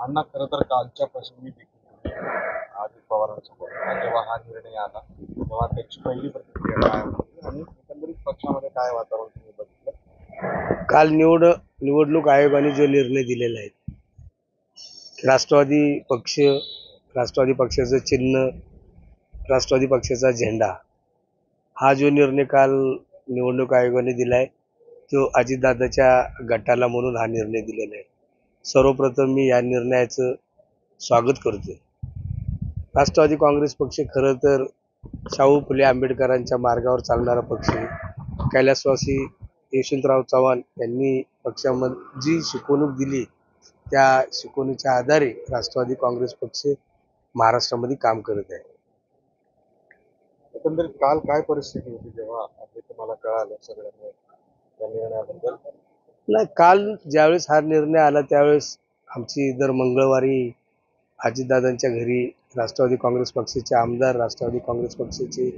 अण्णा खरं तर कालच्या प्रसंगी देखील अजित पवारांसोबत जेव्हा हा निर्णय आला तेव्हा त्याची पहिली प्रतिक्रिया काय होती आणि एकंदरीत पक्षामध्ये काय वातावरण तुम्ही बघितलं? काल निवडणूक आयोगाने जो निर्णय दिलेला आहे, राष्ट्रवादी पक्षाचं चिन्ह, राष्ट्रवादी पक्षाचा झेंडा, हा जो निर्णय काल निवडणूक आयोगाने दिलाय तो अजितदादाच्या गटाला म्हणून हा निर्णय दिलेला आहे. सर्वप्रथम मी या निर्णयाचं स्वागत करतोय. राष्ट्रवादी काँग्रेस पक्ष खरं तर शाहू फुले आंबेडकरांच्या मार्गावर चालणारा पक्ष आहे. कैलासवासी यशवंतराव चव्हाण यांनी पक्षामध्ये जी शिकवणूक दिली त्या शिकवणुकीच्या आधारे राष्ट्रवादी काँग्रेस पक्ष महाराष्ट्रामध्ये काम करत आहे. एकंदरीत काल काय परिस्थिती होती जेव्हा हे तुम्हाला कळालं सगळ्यांना त्या निर्णयाबद्दल? नाही, काल ज्यावेळेस हा निर्णय आला त्यावेळेस आमची दर मंगळवारी अजितदादांच्या घरी राष्ट्रवादी काँग्रेस पक्षाचे आमदार, राष्ट्रवादी काँग्रेस पक्षाचे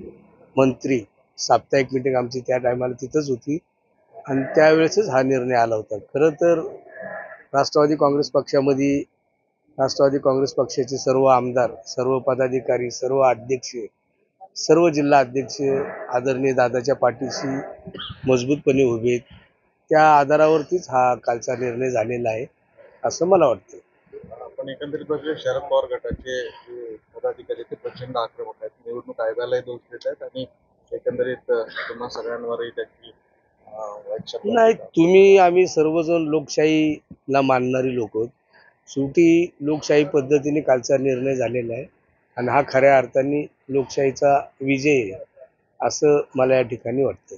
मंत्री, साप्ताहिक मीटिंग आमची त्या टायमाला तिथंच होती आणि त्यावेळेसच हा निर्णय आला होता. खरं तर राष्ट्रवादी काँग्रेस पक्षामध्ये राष्ट्रवादी काँग्रेस पक्षाचे सर्व आमदार, सर्व पदाधिकारी, सर्व अध्यक्ष, सर्व जिल्हा अध्यक्ष आदरणीय दादाच्या पाठीशी मजबूतपणे उभे आहेत. त्या आधारावरतीच हा कालचा निर्णय झालेला आहे असं मला वाटतं. पण एकंदरीत बघितलं शरद पवार गटाचे जे पदाधिकारी ते प्रचंड आक्रमक आहेत, निवडणूक आयोगालाही दोष देत आहेत आणि एकंदरीत तुम्हा सगळ्यांवरही त्याची वाईट शब्द नाही, आम्ही सर्वजण लोकशाहीला मानणारी लोक आहोत. शेवटी लोकशाही पद्धतीने कालचा निर्णय झालेला आहे आणि हा खऱ्या अर्थाने लोकशाहीचा विजय आहे असं मला या ठिकाणी वाटतं.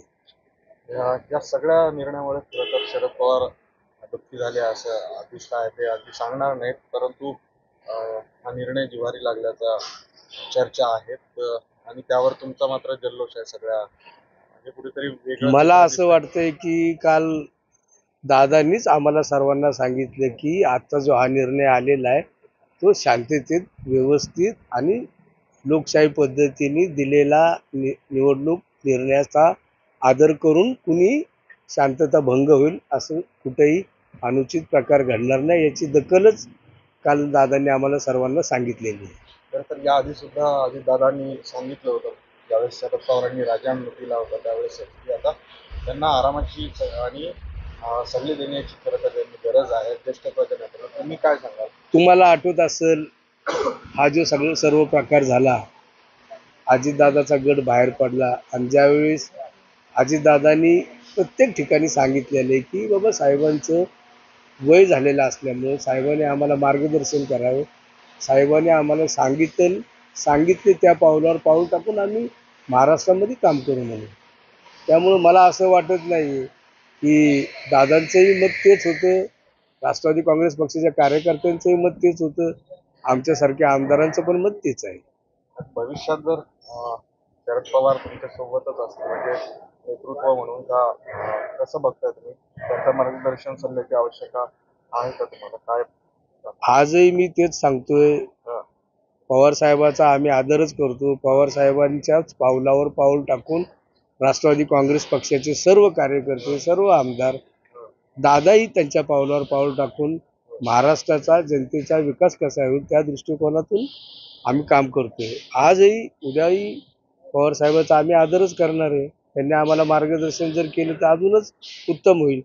या सगळ्या निर्णयामुळे खरं तर शरद पवार दुःखी झाले असं आधीच काय ते आधी सांगणार नाहीत, परंतु हा निर्णय जिव्हारी लागल्याचा चर्चा आहेत आणि त्यावर तुमचा मात्र जल्लोष आहे सगळ्या म्हणजे कुठेतरी वेगळं. मला असं वाटतंय की काल दादांनीच आम्हाला सर्वांना सांगितलं की आता जो हा निर्णय आलेला आहे तो शांततेत, व्यवस्थित आणि लोकशाही पद्धतीने दिलेला निवडणूक निर्णयाचा आदर करून कुणी शांतता भंग होईल असं कुठेही अनुचित प्रकार घडणार नाही याची दखलच काल दादांनी आम्हाला सर्वांना सांगितलेली आहे. तर तर याआधी सुद्धा अजितदादांनी सांगितलं होतं ज्यावेळेस शरद पवारांनी राजीनामा दिला होता त्यावेळेस की आता त्यांना आरामाची आणि सल्ले देण्याची खरं तर गरज आहे ज्येष्ठ प्रजनेत्यांना. तुम्ही काय सांगाल? तुम्हाला आठवत असेल हा जो सर्व प्रकार झाला, अजितदादाचा गट बाहेर पडला आणि ज्यावेळेस अजितदादांनी प्रत्येक ठिकाणी सांगितलेलं आहे की बाबा साहेबांचं वय झालेलं असल्यामुळे साहेबांनी आम्हाला मार्गदर्शन करावं, साहेबांनी आम्हाला सांगितले त्या पावलावर पाऊल टाकून आम्ही महाराष्ट्रामध्ये काम करू म्हणून. त्यामुळं मला असं वाटत नाही की दादांचंही मत तेच होतं, राष्ट्रवादी काँग्रेस पक्षाच्या कार्यकर्त्यांचंही मत तेच होतं, आमच्यासारख्या आमदारांचं पण मत तेच आहे. भविष्यात जर शरद पवार तुमच्या सोबतच असतील म्हणजे नेतृत्व म्हणून का कसं बघताय तुम्ही त्यांचं मार्गदर्शन सल्ल्याची आवश्यकता आहे का तुम्हाला? काय आजही मी तेच सांगतोय, पवार साहेबाचा आम्ही आदरच करतो. पवार साहेबांच्याच पावलावर पाऊल टाकून राष्ट्रवादी काँग्रेस पक्षाचे सर्व कार्यकर्ते, सर्व आमदार, दादाही त्यांच्या पावलावर पाऊल टाकून महाराष्ट्राचा, जनतेचा विकास कसा होईल त्या दृष्टिकोनातून आम्ही काम करतोय. आजही उद्याही पवार साहेबाचा आम्ही आदरच करणार आहे. त्यांनी आम्हाला मार्गदर्शन जर केलं तर अजूनच उत्तम होईल.